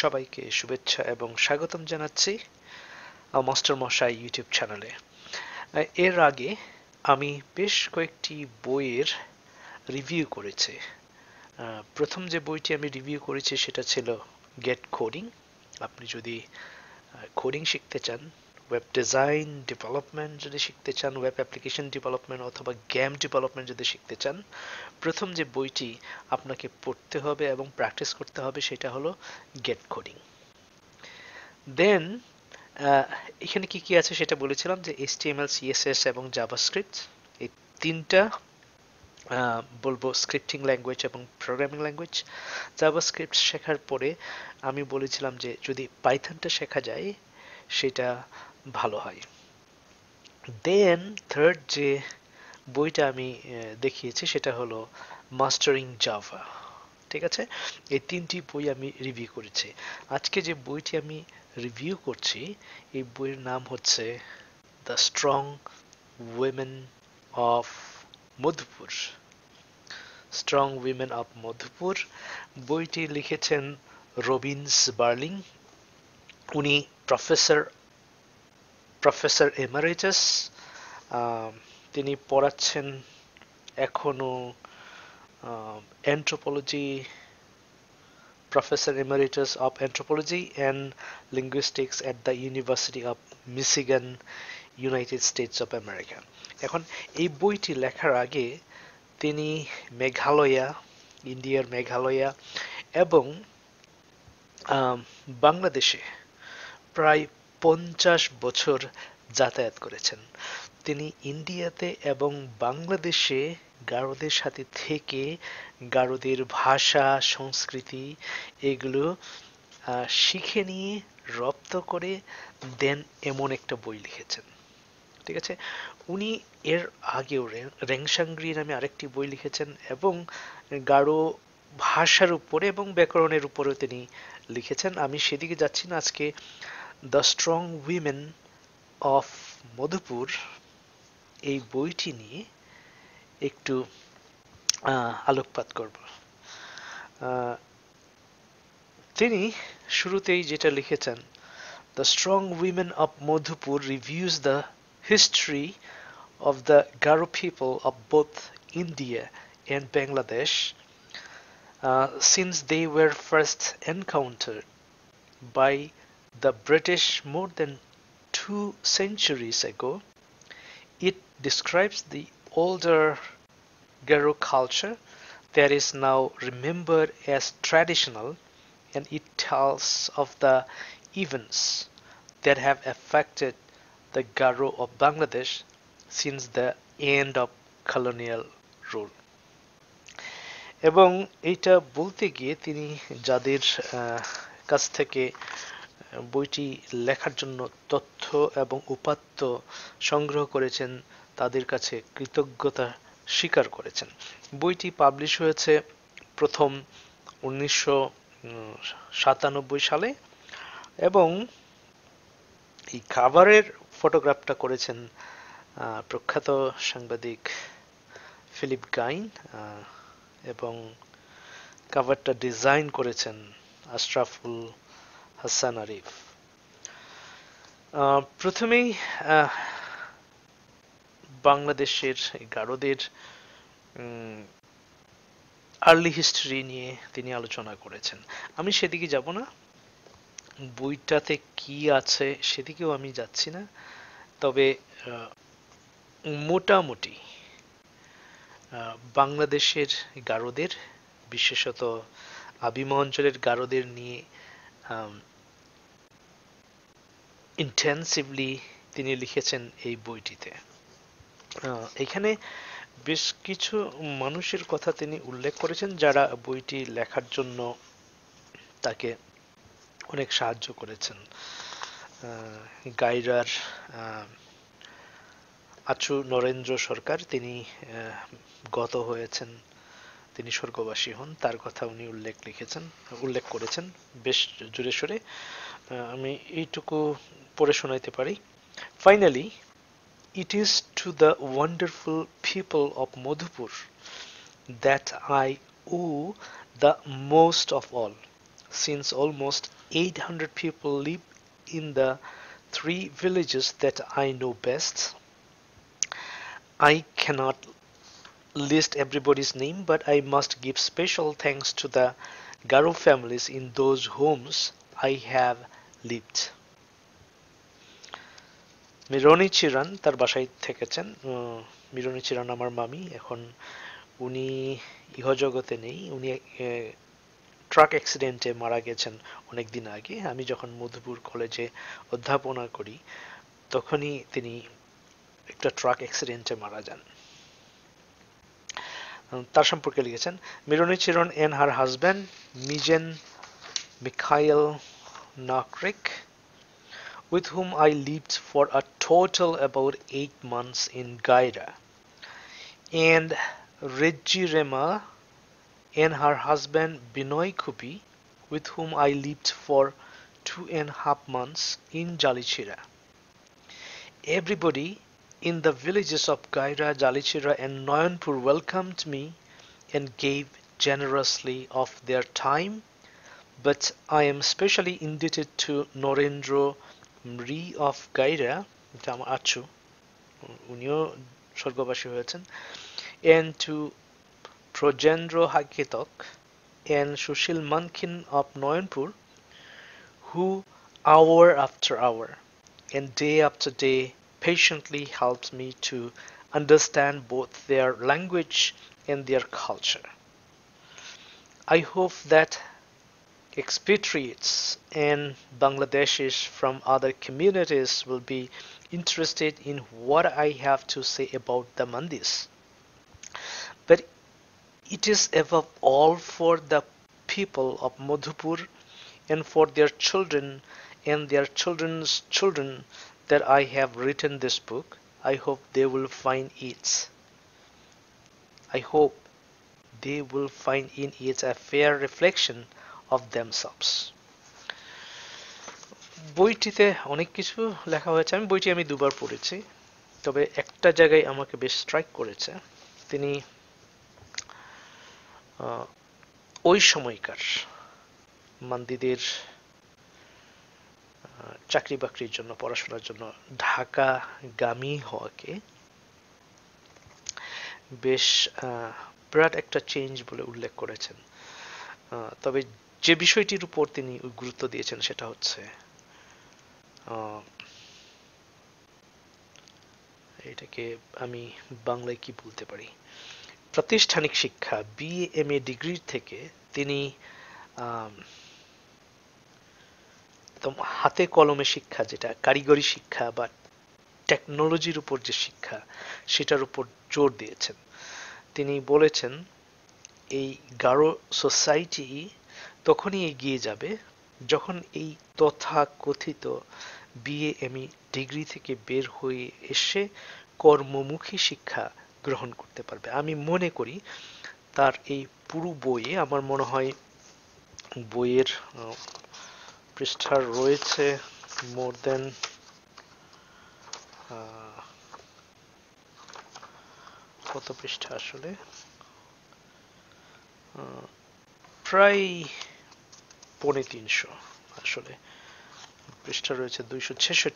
সবাইকে শুভেচ্ছা এবং স্বাগতম জানাচ্ছি মাস্টার মশাই ইউটিউব চ্যানেলে। এর আগে আমি বেশ কয়েকটি বইয়ের রিভিউ করেছি। প্রথম যে বইটি আমি রিভিউ করেছি সেটা ছিল গেট কোডিং। আপনি যদি কোডিং শিখতে চান, ওয়েব ডিজাইন ডেভেলপমেন্ট যদি শিখতে চান, ওয়েব অ্যাপ্লিকেশন ডেভেলপমেন্ট অথবা গেম ডেভেলপমেন্ট যদি শিখতে চান, প্রথম যে বইটি আপনাকে পড়তে হবে এবং প্র্যাকটিস করতে হবে সেটা হলো গেট কোডিং। দেন এখানে কি কি আছে সেটা বলেছিলাম যে HTML, CSS এবং জাভাস্ক্রিপ্ট, এই তিনটা বলবো স্ক্রিপ্টিং ল্যাঙ্গুয়েজ এবং প্রোগ্রামিং ল্যাঙ্গুয়েজ। জাভাস্ক্রিপ্ট শেখার পরে আমি বলেছিলাম যে যদি পাইথনটা শেখা যায় সেটা ভালো হয়। দেন থার্ড যে বইটা আমি দেখিয়েছি সেটা হলো মাস্টারিং জাভা। ঠিক আছে, এই তিনটি বই আমি রিভিউ করেছি। আজকে যে বইটি আমি রিভিউ করছি এই বইয়ের নাম হচ্ছে the strong women of Madhupur. Strong women of Madhupur বইটি লিখেছেন রবিন্স বার্লিং। উনি প্রফেসর এমারিটাস। তিনি পড়াচ্ছেন এখনো Anthropology, Professor Emeritus of Anthropology and Linguistics at the University of Michigan, United States of America. এখন এই বইটি লেখার আগে তিনি ইন্ডিয়ার মেঘালয়া এবং বাংলাদেশে প্রায় 50 বছর যাতায়াত করেছেন। তিনি ইন্ডিয়াতে এবং বাংলাদেশে গারোদের সাথে থেকে গারোদের ভাষা, সংস্কৃতি এগুলো শিখে নিয়ে রপ্ত করে দেন এমন একটা বই লিখেছেন। ঠিক আছে, উনি এর আগেও রেংসাংরি নামে আরেকটি বই লিখেছেন এবং গারো ভাষার উপরে এবং ব্যাকরণের উপরেও তিনি লিখেছেন। আমি সেদিকে যাচ্ছি না, আজকে the strong women of Madhupur এই বইটি নিয়ে একটু আলোকপাত করব। তিনি শুরুতেই যেটা লিখেছেন, the strong women of Madhupur reviews the history of the Garo people of both India and Bangladesh since they were first encountered by the British more than 2 centuries ago. It describes the older Garo culture that is now remembered as traditional, and it tells of the events that have affected the Garo of Bangladesh since the end of colonial rule. এবং এইটা বলতে গিয়ে তিনি যাদের কাছ থেকে বইটি লেখার জন্য তথ্য এবং উপাত্ত সংগ্রহ করেছেন তাদের কাছে কৃতজ্ঞতা স্বীকার করেছেন। বইটি পাবলিশ হয়েছে প্রথম 1997 সালে এবং এই কাভারের ফটোগ্রাফটা করেছেন প্রখ্যাত সাংবাদিক ফিলিপ গাইন এবং কাভারটা ডিজাইন করেছেন আশরাফুল হাসান আরিফ। প্রথমেই বাংলাদেশের গারোদের আর্লি হিস্ট্রি নিয়ে তিনি আলোচনা করেছেন। আমি সেদিকে যাব না, বইটাতে কি আছে সেদিকেও আমি যাচ্ছি না, তবে মোটামুটি বাংলাদেশের গারোদের, বিশেষত আবিমা অঞ্চলের গারোদের নিয়ে ইন্টেন্সিভলি তিনি লিখেছেন এই বইটিতে। এখানে বেশ কিছু মানুষের কথা তিনি উল্লেখ করেছেন যারা বইটি লেখার জন্য তাকে অনেক সাহায্য করেছেন। গাইরার আচু নরেন্দ্র সরকার, তিনি গত হয়েছেন, তিনি স্বর্গবাসী হন, তার কথা উনি উল্লেখ করেছেন বেশ জোরে সোরে। আমি এইটুকু পড়ে শোনাইতে পারি। Finally, it is to the wonderful people of Modhupur that I owe the most of all. since almost 800 people live in the 3 villages that I know best. I cannot list everybody's name, but I must give special thanks to the Garo families in those homes I have lived. মিরনি চিরান তার বাসায় থেকেছেন। মিরনি চিরান আমার মামি, এখন উনি ইহজগতে নেই। উনি truck অ্যাক্সিডেন্টে মারা গেছেন অনেক দিন আগে। আমি যখন মধুপুর কলেজে অধ্যাপনা করি তখনই তিনি একটা ট্রাক অ্যাক্সিডেন্টে মারা যান। তার সম্পর্কে লিখেছেন, মিরনি চিরন and her husband Mijen Mikhail Nakrik, with whom I lived for a total about 8 months in Gaira, and Reggie Rema and her husband Binoy Kupi, with whom I lived for 2.5 months in Jalichira. Everybody in the villages of Gaira, Jalichira and Nayanpur welcomed me and gave generously of their time, but I am specially indebted to Norendro Mri of Gaira, Achu, উনিও স্বর্গবাসী হয়েছেন, and to Projendro Haketok and Sushil Mankin of Nayanpur, who hour after hour and day after day patiently helped me to understand both their language and their culture. I hope that expatriates and Bangladeshis from other communities will be interested in what I have to say about the Mandis. But it is above all for the people of Modhupur and for their children and their children's children that I have written this book. I hope they will find in it a fair reflection of themselves. বইটিতে অনেক কিছু লেখা হয়েছে। বইটি আমি দুবার পড়েছি, তবে একটা জায়গায় আমাকে বেশ স্ট্রাইক করেছে। তিনি ওই সময়কার মান্দিদের চাকরি বাকরির জন্য, পড়াশোনার জন্য ঢাকাগামী হওয়াকে বেশ বিরাট একটা চেঞ্জ বলে উল্লেখ করেছেন। তবে যে বিষয়টির উপর তিনি গুরুত্ব দিয়েছেন সেটা হচ্ছে এটাকে আমি বাংলায় কি বলতে পারি, প্রাতিষ্ঠানিক শিক্ষা, বিএ এমএ ডিগ্রি থেকে তিনি হাতে কলমে শিক্ষা, যেটা কারিগরি শিক্ষা বা টেকনোলজির উপর যে শিক্ষা, সেটার উপর জোর দিয়েছেন। তিনি বলেছেন এই গারো সোসাইটি তখনই এগিয়ে যাবে যখন এই তথাকথিত বিএ এমএ ডিগ্রি থেকে বের হয়ে এসে কর্মমুখী শিক্ষা গ্রহণ করতে পারবে। আমি মনে করি তার এই পুরো বইয়ে, আমার মনে হয় বইয়ের পৃষ্ঠা রয়েছে মোর দেন কত পৃষ্ঠা, আসলে প্রায় 350, আসলে পৃষ্ঠা রয়েছে 266।